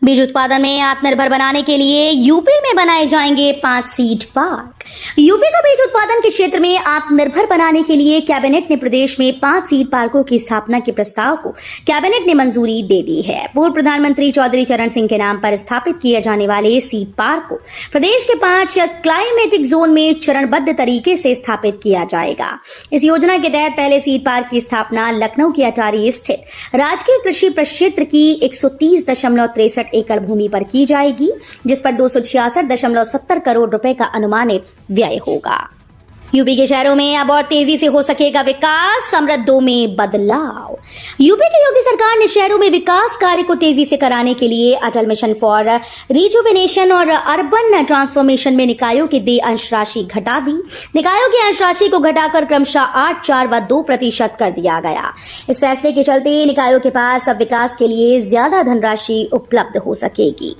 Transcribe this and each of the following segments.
बीज उत्पादन में आत्मनिर्भर बनाने के लिए यूपी में बनाए जाएंगे 5 सीड पार्क। यूपी को बीज उत्पादन के क्षेत्र में आत्मनिर्भर बनाने के लिए कैबिनेट ने प्रदेश में 5 सीड पार्कों की स्थापना के प्रस्ताव को कैबिनेट ने मंजूरी दे दी है। पूर्व प्रधानमंत्री चौधरी चरण सिंह के नाम पर स्थापित किए जाने वाले सीड पार्क को प्रदेश के 5 क्लाइमेटिक जोन में चरणबद्ध तरीके से स्थापित किया जाएगा। इस योजना के तहत पहले सीड पार्क की स्थापना लखनऊ की अटारी स्थित राजकीय कृषि प्रक्षेत्र की 130.63 एकड़ भूमि पर की जाएगी, जिस पर 266.70 करोड़ रुपए का अनुमानित व्यय होगा। यूपी के शहरों में अब और तेजी से हो सकेगा विकास, समृद्धों में बदलाव। यूपी की योगी सरकार ने शहरों में विकास कार्य को तेजी से कराने के लिए अटल मिशन फॉर रिजुवेनेशन और अर्बन ट्रांसफॉर्मेशन में निकायों की देय अंश राशि घटा दी। निकायों की अंश राशि को घटाकर क्रमशः 8, 4 व 2% कर दिया गया। इस फैसले के चलते निकायों के पास अब विकास के लिए ज्यादा धनराशि उपलब्ध हो सकेगी।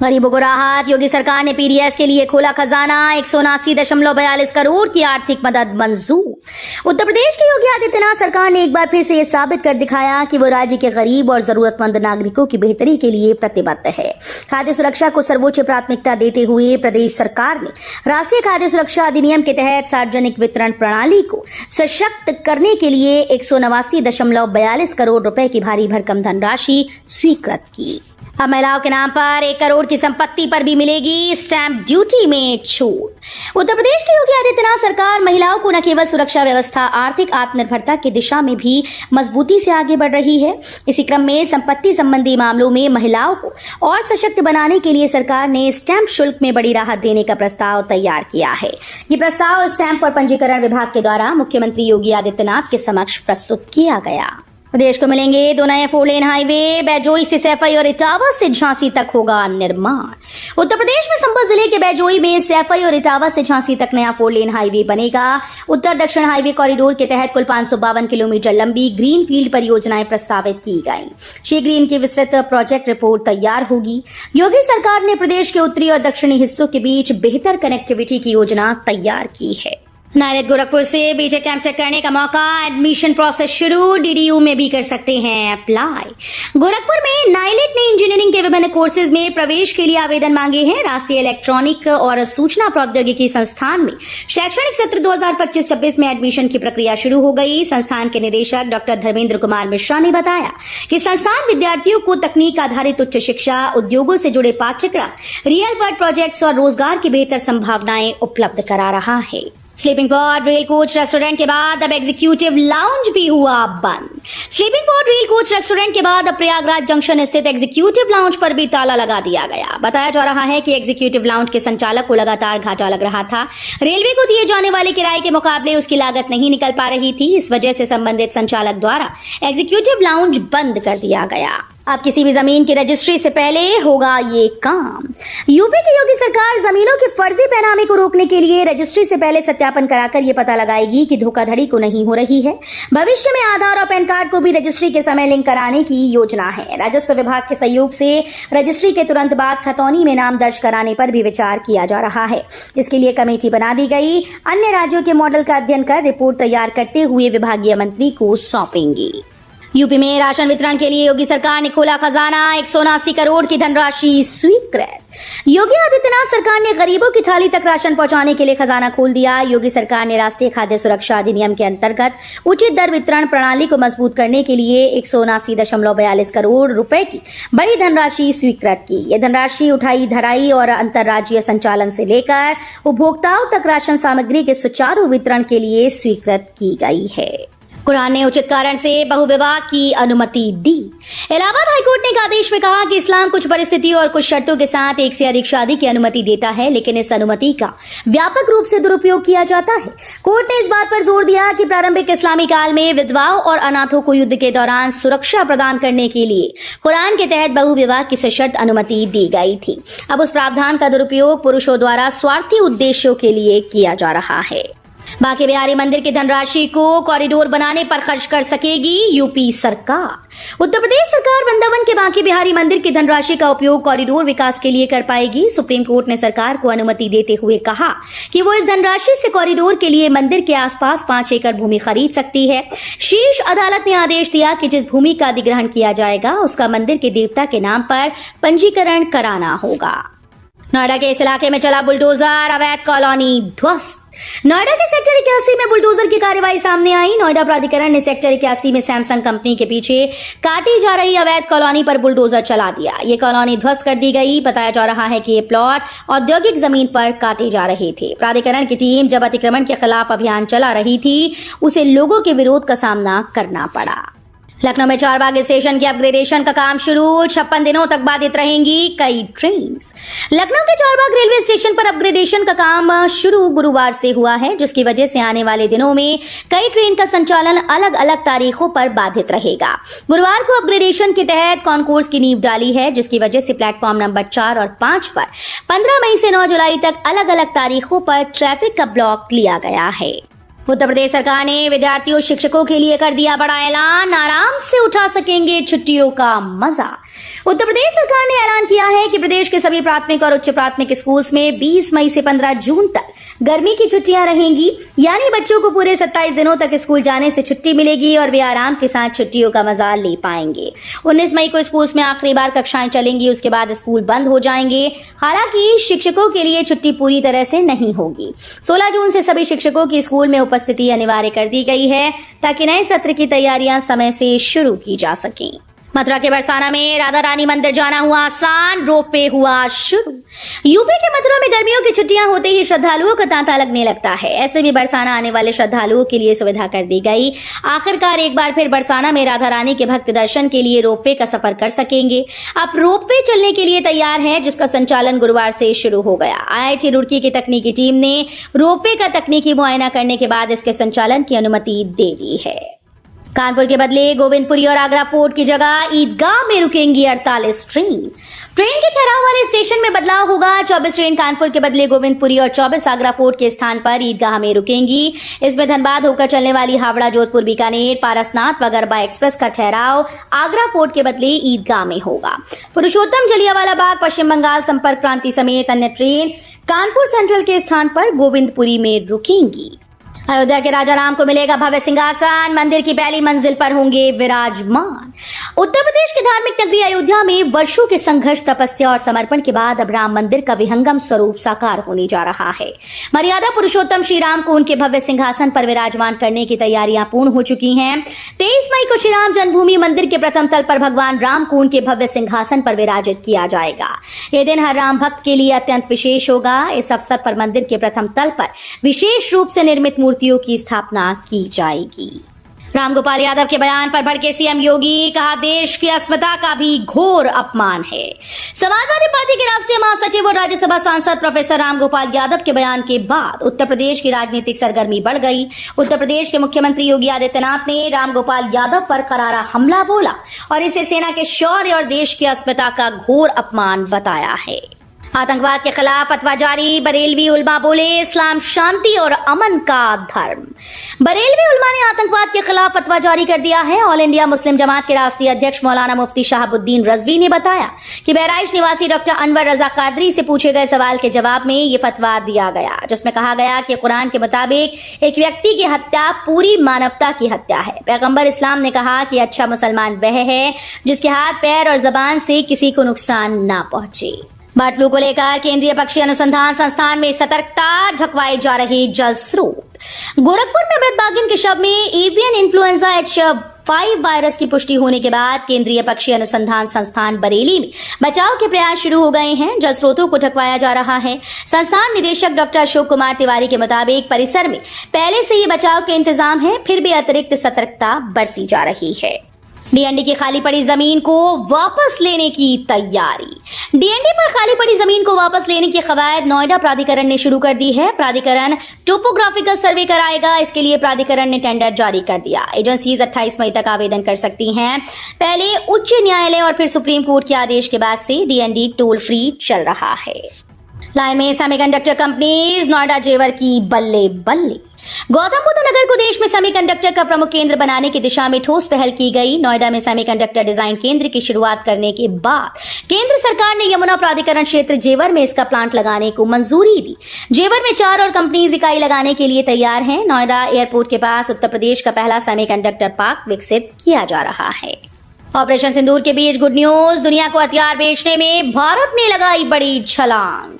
गरीबों को राहत, योगी सरकार ने पीडीएस के लिए खोला खजाना, 179.42 करोड़ की आर्थिक मदद मंजूर। उत्तर प्रदेश की योगी आदित्यनाथ सरकार ने एक बार फिर से ये साबित कर दिखाया कि वो राज्य के गरीब और जरूरतमंद नागरिकों की बेहतरी के लिए प्रतिबद्ध है। खाद्य सुरक्षा को सर्वोच्च प्राथमिकता देते हुए प्रदेश सरकार ने राष्ट्रीय खाद्य सुरक्षा अधिनियम के तहत सार्वजनिक वितरण प्रणाली को सशक्त करने के लिए 189.42 करोड़ रुपए की भारी भरकम धनराशि स्वीकृत की। अब महिलाओं के नाम पर 1 करोड़ की संपत्ति पर भी मिलेगी स्टैंप ड्यूटी में छूट। उत्तर प्रदेश की योगी आदित्यनाथ सरकार महिलाओं को न केवल सुरक्षा व्यवस्था, आर्थिक आत्मनिर्भरता की दिशा में भी मजबूती से आगे बढ़ रही है। इसी क्रम में संपत्ति संबंधी मामलों में महिलाओं को और सशक्त बनाने के लिए सरकार ने स्टैंप शुल्क में बड़ी राहत देने का प्रस्ताव तैयार किया है। ये प्रस्ताव स्टैंप और पंजीकरण विभाग के द्वारा मुख्यमंत्री योगी आदित्यनाथ के समक्ष प्रस्तुत किया गया। प्रदेश को मिलेंगे 2 नए 4 लेन हाईवे, बैजोई से सैफई और इटावा से झांसी तक होगा निर्माण। उत्तर प्रदेश में संभल जिले के बैजोई में सैफई और इटावा से झांसी तक नया 4 लेन हाईवे बनेगा। उत्तर दक्षिण हाईवे कॉरिडोर के तहत कुल 552 किलोमीटर लंबी ग्रीन फील्ड परियोजनाएं प्रस्तावित की गई। शीघ्र इनकी विस्तृत प्रोजेक्ट रिपोर्ट तैयार होगी। योगी सरकार ने प्रदेश के उत्तरी और दक्षिणी हिस्सों के बीच बेहतर कनेक्टिविटी की योजना तैयार की है। नायरेट गोरखपुर से बीटेक कैंपटेक करने का मौका, एडमिशन प्रोसेस शुरू, डीडीयू में भी कर सकते हैं अप्लाई। गोरखपुर में नायलेट ने इंजीनियरिंग के विभिन्न कोर्सेज में प्रवेश के लिए आवेदन मांगे हैं। राष्ट्रीय इलेक्ट्रॉनिक और सूचना प्रौद्योगिकी संस्थान में शैक्षणिक सत्र 2025-26 में एडमिशन की प्रक्रिया शुरू हो गई। संस्थान के निदेशक डॉक्टर धर्मेंद्र कुमार मिश्रा ने बताया कि संस्थान विद्यार्थियों को तकनीक आधारित उच्च शिक्षा, उद्योगों से जुड़े पाठ्यक्रम, रियल वर्ल्ड प्रोजेक्ट्स और रोजगार की बेहतर संभावनाएं उपलब्ध करा रहा है। Sleeping pod, rail coach, restaurant के बाद अब एग्जीक्यूटिव लाउंज भी हुआ बंद। Sleeping pod, rail coach, restaurant के बाद अब प्रयागराज जंक्शन स्थित एग्जीक्यूटिव लाउंज पर भी ताला लगा दिया गया। बताया जा रहा है कि एग्जीक्यूटिव लाउंज के संचालक को लगातार घाटा लग रहा था। रेलवे को दिए जाने वाले किराए के मुकाबले उसकी लागत नहीं निकल पा रही थी। इस वजह से संबंधित संचालक द्वारा एग्जीक्यूटिव लाउंज बंद कर दिया गया। अब किसी भी जमीन की रजिस्ट्री से पहले होगा ये काम। यूपी की योगी सरकार जमीनों के फर्जी पैनामे को रोकने के लिए रजिस्ट्री से पहले सत्यापन कराकर ये पता लगाएगी कि धोखाधड़ी को नहीं हो रही है। भविष्य में आधार और पैन कार्ड को भी रजिस्ट्री के समय लिंक कराने की योजना है। राजस्व विभाग के सहयोग से रजिस्ट्री के तुरंत बाद खतौनी में नाम दर्ज कराने पर भी विचार किया जा रहा है। इसके लिए कमेटी बना दी गई। अन्य राज्यों के मॉडल का अध्ययन कर रिपोर्ट तैयार करते हुए विभागीय मंत्री को सौंपेंगी। यूपी में राशन वितरण के लिए योगी सरकार ने खोला खजाना, 179 करोड़ की धनराशि स्वीकृत। योगी आदित्यनाथ सरकार ने गरीबों की थाली तक राशन पहुंचाने के लिए खजाना खोल दिया। योगी सरकार ने राष्ट्रीय खाद्य सुरक्षा अधिनियम के अंतर्गत उचित दर वितरण प्रणाली को मजबूत करने के लिए 179.42 करोड़ रुपए की बड़ी धनराशि स्वीकृत की। यह धनराशि उठाई धराई और अंतर्राज्यीय संचालन से लेकर उपभोक्ताओं तक राशन सामग्री के सुचारू वितरण के लिए स्वीकृत की गई है। कुरान ने उचित कारण से बहुविवाह की अनुमति दी। इलाहाबाद हाईकोर्ट ने एक आदेश में कहा कि इस्लाम कुछ परिस्थितियों और कुछ शर्तों के साथ एक से अधिक शादी की अनुमति देता है, लेकिन इस अनुमति का व्यापक रूप से दुरुपयोग किया जाता है। कोर्ट ने इस बात पर जोर दिया कि प्रारंभिक इस्लामी काल में विधवाओं और अनाथों को युद्ध के दौरान सुरक्षा प्रदान करने के लिए कुरान के तहत बहुविवाह की सशर्त अनुमति दी गई थी। अब उस प्रावधान का दुरुपयोग पुरुषों द्वारा स्वार्थी उद्देश्यों के लिए किया जा रहा है। बांके बिहारी मंदिर की धनराशि को कॉरिडोर बनाने पर खर्च कर सकेगी यूपी सरकार। उत्तर प्रदेश सरकार वृंदावन के बांके बिहारी मंदिर की धनराशि का उपयोग कॉरिडोर विकास के लिए कर पाएगी। सुप्रीम कोर्ट ने सरकार को अनुमति देते हुए कहा कि वो इस धनराशि से कॉरिडोर के लिए मंदिर के आसपास 5 एकड़ भूमि खरीद सकती है। शीर्ष अदालत ने आदेश दिया कि जिस भूमि का अधिग्रहण किया जाएगा उसका मंदिर के देवता के नाम पर पंजीकरण कराना होगा। नोएडा के इस इलाके में चला बुलडोजर, अवैध कॉलोनी ध्वस्त। नोएडा के सेक्टर 81 में बुलडोजर की कार्रवाई सामने आई। नोएडा प्राधिकरण ने सेक्टर 81 में सैमसंग कंपनी के पीछे काटी जा रही अवैध कॉलोनी पर बुलडोजर चला दिया। ये कॉलोनी ध्वस्त कर दी गई। बताया जा रहा है कि ये प्लॉट औद्योगिक जमीन पर काटे जा रहे थे। प्राधिकरण की टीम जब अतिक्रमण के खिलाफ अभियान चला रही थी उसे लोगों के विरोध का सामना करना पड़ा। लखनऊ में चारबाग स्टेशन के अपग्रेडेशन का काम शुरू। 56 दिनों तक बाधित रहेंगी कई ट्रेन। लखनऊ के चारबाग रेलवे स्टेशन पर अपग्रेडेशन का काम शुरू गुरुवार से हुआ है, जिसकी वजह से आने वाले दिनों में कई ट्रेन का संचालन अलग अलग तारीखों पर बाधित रहेगा। गुरुवार को अपग्रेडेशन के तहत कॉन्कोर्स की नींव डाली है, जिसकी वजह से प्लेटफॉर्म नंबर 4 और 5 पर 15 मई से 9 जुलाई तक अलग अलग तारीखों पर ट्रैफिक का ब्लॉक लिया गया है। उत्तर प्रदेश सरकार ने विद्यार्थियों शिक्षकों के लिए कर दिया बड़ा ऐलान। आराम से उठा सकेंगे छुट्टियों का मजा। उत्तर प्रदेश सरकार ने ऐलान किया है कि प्रदेश के सभी प्राथमिक और उच्च प्राथमिक स्कूल्स में 20 मई से 15 जून तक गर्मी की छुट्टियां रहेंगी। यानी बच्चों को पूरे 27 दिनों तक स्कूल जाने से छुट्टी मिलेगी और वे आराम के साथ छुट्टियों का मजा ले पाएंगे। 19 मई को स्कूल्स में आखिरी बार कक्षाएं चलेंगी, उसके बाद स्कूल बंद हो जाएंगे। हालांकि शिक्षकों के लिए छुट्टी पूरी तरह से नहीं होगी। 16 जून से सभी शिक्षकों की स्कूल में उपस्थिति अनिवार्य कर दी गई है ताकि नए सत्र की तैयारियां समय से शुरू की जा सकें। मथुरा के बरसाना में राधा रानी मंदिर जाना हुआ आसान, रोपवे हुआ शुरू। यूपी के मथुरा में गर्मियों की छुट्टियां होते ही श्रद्धालुओं का तांता लगने लगता है। ऐसे में बरसाना आने वाले श्रद्धालुओं के लिए सुविधा कर दी गई। आखिरकार एक बार फिर बरसाना में राधा रानी के भक्त दर्शन के लिए रोपवे का सफर कर सकेंगे। अब रोपवे चलने के लिए तैयार है, जिसका संचालन गुरुवार से शुरू हो गया। IIT रुड़की की तकनीकी टीम ने रोपवे का तकनीकी मुआयना करने के बाद इसके संचालन की अनुमति दे दी है। कानपुर के बदले गोविंदपुरी और आगरा फोर्ट की जगह ईदगाह में रुकेंगी 48 ट्रेन। ट्रेन के ठहराव वाले स्टेशन में बदलाव होगा। 24 ट्रेन कानपुर के बदले गोविंदपुरी और 24 आगरा फोर्ट के स्थान पर ईदगाह में रुकेंगी। इसमें धनबाद होकर चलने वाली हावड़ा, जोधपुर, बीकानेर, पारसनाथ व गरबा एक्सप्रेस का ठहराव आगरा फोर्ट के बदले ईदगाह में होगा। पुरुषोत्तम, जलियांवाला बाग, पश्चिम बंगाल संपर्क क्रांति समेत अन्य ट्रेन कानपुर सेंट्रल के स्थान पर गोविंदपुरी में रुकेंगी। अयोध्या के राजा राम को मिलेगा भव्य सिंहासन। मंदिर की पहली मंजिल पर होंगे विराजमान। उत्तर प्रदेश की धार्मिक नगरी अयोध्या में वर्षों के संघर्ष, तपस्या और समर्पण के बाद अब राम मंदिर का विहंगम स्वरूप साकार होने जा रहा है। मर्यादा पुरुषोत्तम श्री राम को उनके भव्य सिंहासन पर विराजमान करने की तैयारियां पूर्ण हो चुकी हैं। 23 मई को श्री राम जन्मभूमि मंदिर के प्रथम तल पर भगवान राम को उनके भव्य सिंहासन पर विराजित किया जाएगा। ये दिन हर राम भक्त के लिए अत्यंत विशेष होगा। इस अवसर पर मंदिर के प्रथम तल पर विशेष रूप से निर्मित मूर्तियों की स्थापना की जाएगी। रामगोपाल यादव के बयान पर भड़के सीएम योगी, कहा देश की अस्मिता का भी घोर अपमान है। समाजवादी पार्टी के राष्ट्रीय महासचिव और राज्यसभा सांसद प्रोफेसर रामगोपाल यादव के बयान के बाद उत्तर प्रदेश की राजनीतिक सरगर्मी बढ़ गई। उत्तर प्रदेश के मुख्यमंत्री योगी आदित्यनाथ ने रामगोपाल यादव पर करारा हमला बोला और इसे सेना के शौर्य और देश की अस्मिता का घोर अपमान बताया है। आतंकवाद के खिलाफ फतवा जारी। बरेलवी उलमा बोले इस्लाम शांति और अमन का धर्म। बरेलवी उलमा ने आतंकवाद के खिलाफ फतवा जारी कर दिया है। ऑल इंडिया मुस्लिम जमात के राष्ट्रीय अध्यक्ष मौलाना मुफ्ती शहाबुद्दीन रजवी ने बताया कि बहराइच निवासी डॉक्टर अनवर रजा कादरी से पूछे गए सवाल के जवाब में ये फतवा दिया गया, जिसमें कहा गया कि कुरान के मुताबिक एक व्यक्ति की हत्या पूरी मानवता की हत्या है। पैगंबर इस्लाम ने कहा कि अच्छा मुसलमान वह है जिसके हाथ, पैर और जबान से किसी को नुकसान ना पहुंचे। बर्ड फ्लू को लेकर केंद्रीय पक्षी अनुसंधान संस्थान में सतर्कता, ढकवाए जा रहे जल स्रोत। गोरखपुर में मृत बाघिन के शव में एवियन इन्फ्लुएंजा H5 वायरस की पुष्टि होने के बाद केंद्रीय पक्षी अनुसंधान संस्थान बरेली में बचाव के प्रयास शुरू हो गए हैं। जल स्रोतों को ढकवाया जा रहा है। संस्थान निदेशक डॉक्टर अशोक कुमार तिवारी के मुताबिक परिसर में पहले से ही बचाव के इंतजाम है, फिर भी अतिरिक्त सतर्कता बरती जा रही है। डीएनडी की खाली पड़ी जमीन को वापस लेने की तैयारी। डीएनडी पर खाली पड़ी जमीन को वापस लेने की कवायद नोएडा प्राधिकरण ने शुरू कर दी है। प्राधिकरण टोपोग्राफिकल सर्वे कराएगा। इसके लिए प्राधिकरण ने टेंडर जारी कर दिया। एजेंसीज 28 मई तक आवेदन कर सकती हैं। पहले उच्च न्यायालय और फिर सुप्रीम कोर्ट के आदेश के बाद से डीएनडी टोल फ्री चल रहा है। लाइन में सेमीकंडक्टर कंपनीज, नोएडा जेवर की बल्ले बल्ले। गौतम बुद्ध नगर को देश में सेमीकंडक्टर का प्रमुख केंद्र बनाने की दिशा में ठोस पहल की गई। नोएडा में सेमीकंडक्टर डिजाइन केंद्र की शुरुआत करने के बाद केंद्र सरकार ने यमुना प्राधिकरण क्षेत्र जेवर में इसका प्लांट लगाने को मंजूरी दी। जेवर में 4 और कंपनीज इकाई लगाने के लिए तैयार हैं। नोएडा एयरपोर्ट के पास उत्तर प्रदेश का पहला सेमीकंडक्टर पार्क विकसित किया जा रहा है। ऑपरेशन सिंदूर के बीच गुड न्यूज, दुनिया को हथियार बेचने में भारत ने लगाई बड़ी छलांग।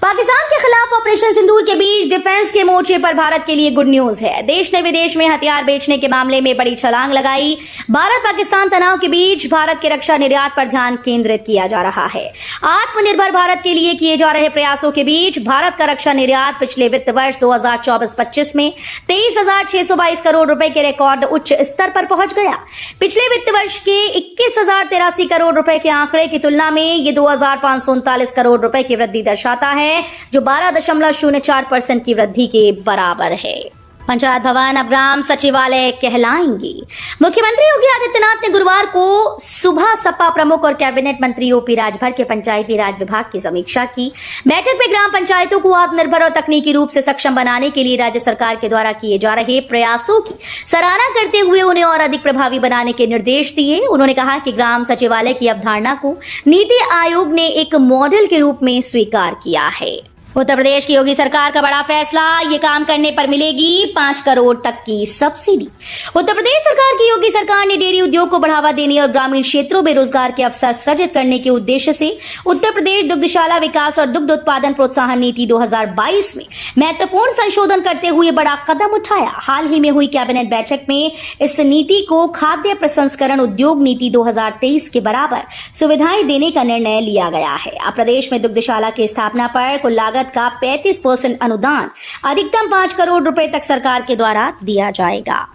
पाकिस्तान के खिलाफ ऑपरेशन सिंदूर के बीच डिफेंस के मोर्चे पर भारत के लिए गुड न्यूज है। देश ने विदेश में हथियार बेचने के मामले में बड़ी छलांग लगाई। भारत पाकिस्तान तनाव के बीच भारत के रक्षा निर्यात पर ध्यान केंद्रित किया जा रहा है। आत्मनिर्भर भारत के लिए किए जा रहे प्रयासों के बीच भारत का रक्षा निर्यात पिछले वित्त वर्ष 2024-25 में 23,622 करोड़ रुपए के रिकॉर्ड उच्च स्तर पर पहुंच गया। पिछले वित्त वर्ष के 21,083 करोड़ रुपए के आंकड़े की तुलना में ये 2,539 करोड़ रुपए की वृद्धि दर्शाता है, जो 12.04% की वृद्धि के बराबर है। पंचायत भवन अब ग्राम सचिवालय कहलाएंगी। मुख्यमंत्री योगी आदित्यनाथ ने गुरुवार को सुबह सपा प्रमुख और कैबिनेट मंत्री ओपी राजभर के पंचायती राज विभाग की समीक्षा की। बैठक में ग्राम पंचायतों को आत्मनिर्भर और तकनीकी रूप से सक्षम बनाने के लिए राज्य सरकार के द्वारा किए जा रहे प्रयासों की सराहना करते हुए उन्हें और अधिक प्रभावी बनाने के निर्देश दिए। उन्होंने कहा कि ग्राम सचिवालय की अवधारणा को नीति आयोग ने एक मॉडल के रूप में स्वीकार किया है। उत्तर प्रदेश की योगी सरकार का बड़ा फैसला, ये काम करने पर मिलेगी 5 करोड़ तक की सब्सिडी। उत्तर प्रदेश सरकार की योगी सरकार ने डेयरी उद्योग को बढ़ावा देने और ग्रामीण क्षेत्रों में रोजगार के अवसर सृजित करने के उद्देश्य से उत्तर प्रदेश दुग्धशाला विकास और दुग्ध उत्पादन प्रोत्साहन नीति 2022 में महत्वपूर्ण संशोधन करते हुए बड़ा कदम उठाया। हाल ही में हुई कैबिनेट बैठक में इस नीति को खाद्य प्रसंस्करण उद्योग नीति 2023 के बराबर सुविधाएं देने का निर्णय लिया गया है। अब प्रदेश में दुग्धशाला की स्थापना पर कुल लागत का 35% अनुदान अधिकतम 5 करोड़ रुपए तक सरकार के द्वारा दिया जाएगा।